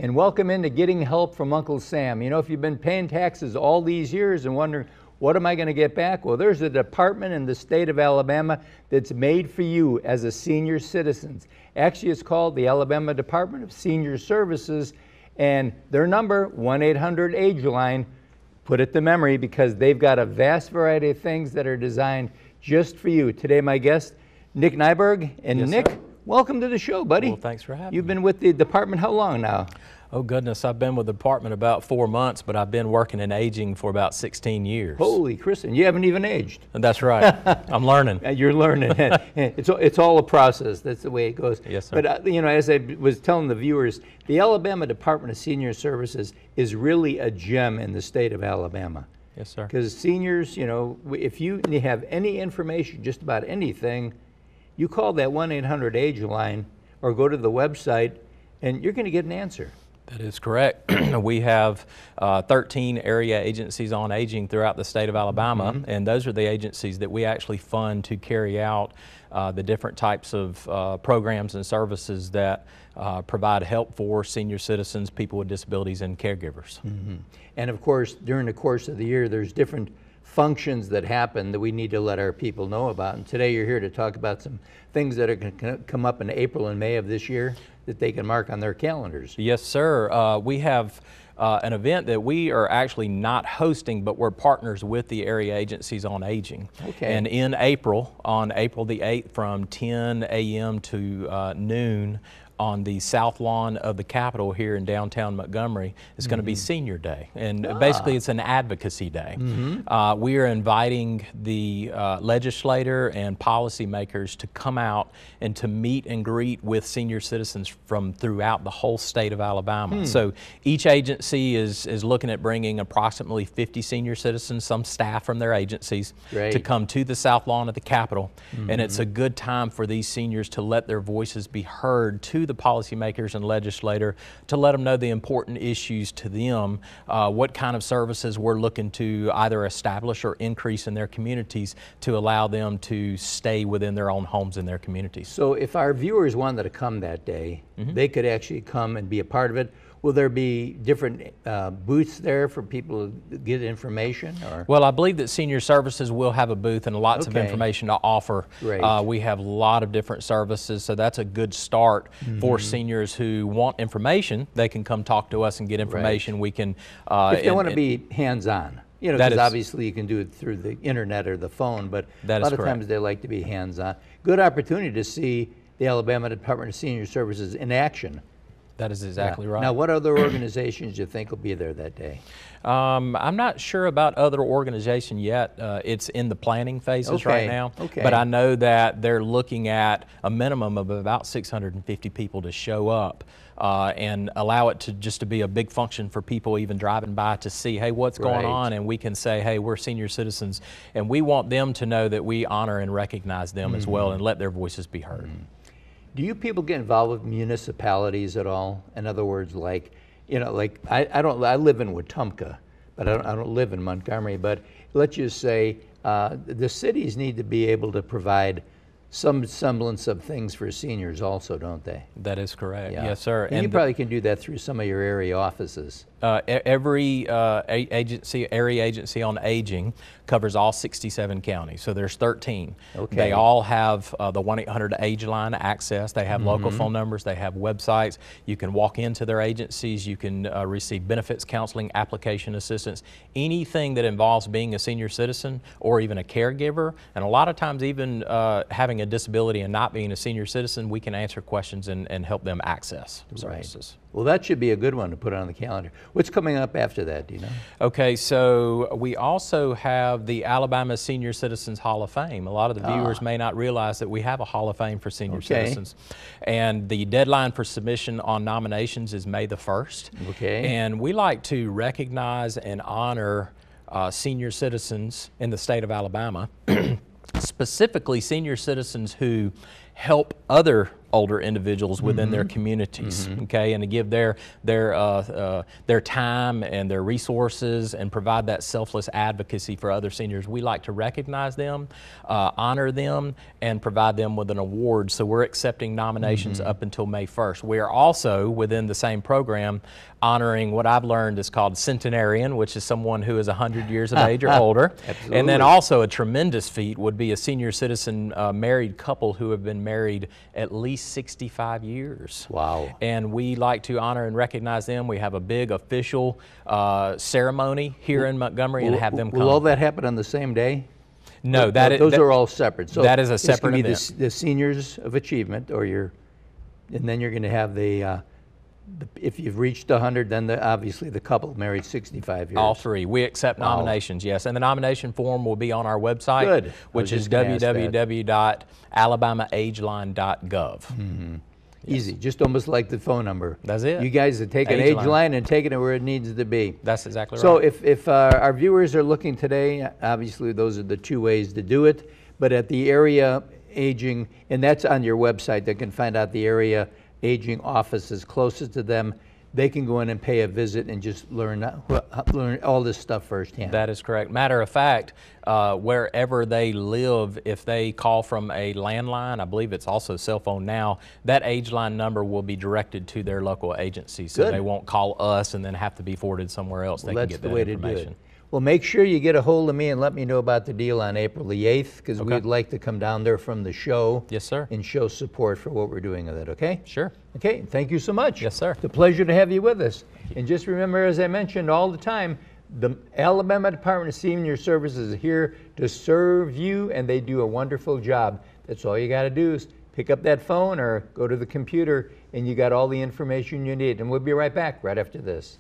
and welcome into Getting Help from Uncle Sam. You know, if you've been paying taxes all these years and wondering, what am I going to get back? Well, there's a department in the state of Alabama that's made for you as a senior citizen. Actually, it's called the Alabama Department of Senior Services, and their number, 1-800-AGE-LINE, put it to memory because they've got a vast variety of things that are designed just for you. Today, my guest, Nick Nyberg. And yes, Nick, sir. Welcome to the show, buddy. Well, thanks for having me. You've been with the department how long now? Oh, goodness. I've been with the department about 4 months, but I've been working in aging for about 16 years. Holy Christian, you haven't even aged. That's right. I'm learning. You're learning. It's all a process. That's the way it goes. Yes, sir. But, you know, as I was telling the viewers, the Alabama Department of Senior Services is really a gem in the state of Alabama. Yes, sir. Because seniors, you know, if you have any information just about anything, you call that 1-800-AGE-LINE or go to the website and you're going to get an answer. That is correct. We have 13 area agencies on aging throughout the state of Alabama, and those are the agencies that we actually fund to carry out the different types of programs and services that provide help for senior citizens, people with disabilities, and caregivers. And of course, during the course of the year, there's different functions that happen that we need to let our people know about. And today you're here to talk about some things that are going to come up in April and May of this year that they can mark on their calendars. Yes, sir. We have an event that we are actually not hosting, but we're partners with the area agencies on aging. Okay. And in April, on April the 8th from 10 a.m. to noon, on the south lawn of the Capitol here in downtown Montgomery, it's going to be Senior Day. And basically it's an advocacy day. We are inviting the legislator and policymakers to come out and to meet and greet with senior citizens from throughout the whole state of Alabama. So each agency is looking at bringing approximately 50 senior citizens, some staff from their agencies, to come to the south lawn of the Capitol. And it's a good time for these seniors to let their voices be heard to the policymakers and legislator, to let them know the important issues to them, what kind of services we're looking to either establish or increase in their communities to allow them to stay within their own homes and their communities. So if our viewers wanted to come that day, they could actually come and be a part of it. Will there be different booths there for people to get information? Or? Well, I believe that Senior Services will have a booth and lots of information to offer. We have a lot of different services, so that's a good start for seniors who want information. They can come talk to us and get information. We can, if they want to be hands-on. You know, because obviously you can do it through the internet or the phone, but a lot of times they like to be hands-on. Good opportunity to see the Alabama Department of Senior Services in action. That is exactly right. Now, what other organizations do you think will be there that day? I'm not sure about other organizations yet. It's in the planning phases right now. But I know that they're looking at a minimum of about 650 people to show up and allow it to just to be a big function for people even driving by to see, hey, what's going on? And we can say, hey, we're senior citizens, and we want them to know that we honor and recognize them as well and let their voices be heard. Do you people get involved with municipalities at all? In other words, like, you know, like I live in Wetumpka, but I don't live in Montgomery. But let's just say the cities need to be able to provide some semblance of things for seniors also, don't they? That is correct. Yes, sir. And you probably can do that through some of your area offices. Every area agency on aging covers all 67 counties, so there's 13. They all have the 1-800-AGE-LINE access. They have local phone numbers. They have websites. You can walk into their agencies. You can receive benefits counseling, application assistance, anything that involves being a senior citizen or even a caregiver. And a lot of times even having a disability and not being a senior citizen, we can answer questions and help them access services. Well, that should be a good one to put on the calendar. What's coming up after that, do you know? Okay, so we also have the Alabama Senior Citizens Hall of Fame. A lot of the viewers may not realize that we have a Hall of Fame for senior citizens. And the deadline for submission on nominations is May the 1st. And we like to recognize and honor senior citizens in the state of Alabama, specifically senior citizens who help other older individuals within their communities, okay, and to give their time and their resources and provide that selfless advocacy for other seniors. We like to recognize them, honor them, and provide them with an award. So we're accepting nominations up until May 1st. We are also, within the same program, honoring what I've learned is called centenarian, which is someone who is 100 years of age or older. Absolutely. And then also a tremendous feat would be a senior citizen married couple who have been married at least 65 years. Wow. And we like to honor and recognize them. We have a big official ceremony here in Montgomery and have them come. Will all that happen on the same day? No, those are all separate. So that is a separate event. This can be the Seniors of Achievement, and then you're going to have if you've reached 100, then obviously the couple married 65 years. All three. We accept nominations, yes. And the nomination form will be on our website, Good. which is www.alabamaageline.gov. Easy, just almost like the phone number. That's it. You guys have taken Age age line and taken it where it needs to be. That's exactly right. So if our viewers are looking today, obviously those are the two ways to do it, but at the area aging, and that's on your website, they can find out the area aging offices closest to them. They can go in and pay a visit and just learn all this stuff firsthand. That is correct. Matter of fact, wherever they live, if they call from a landline, I believe it's also cell phone now, that age line number will be directed to their local agency, so they won't call us and then have to be forwarded somewhere else. They can get that information. That's the way to do it. Well, make sure you get a hold of me and let me know about the deal on April the 8th, because we'd like to come down there from the show. Yes, sir. And show support for what we're doing with it, okay? Sure. Okay, thank you so much. Yes, sir. It's a pleasure to have you with us. And just remember, as I mentioned all the time, the Alabama Department of Senior Services is here to serve you, and they do a wonderful job. That's all you got to do is pick up that phone or go to the computer, and you got all the information you need. And we'll be right back right after this.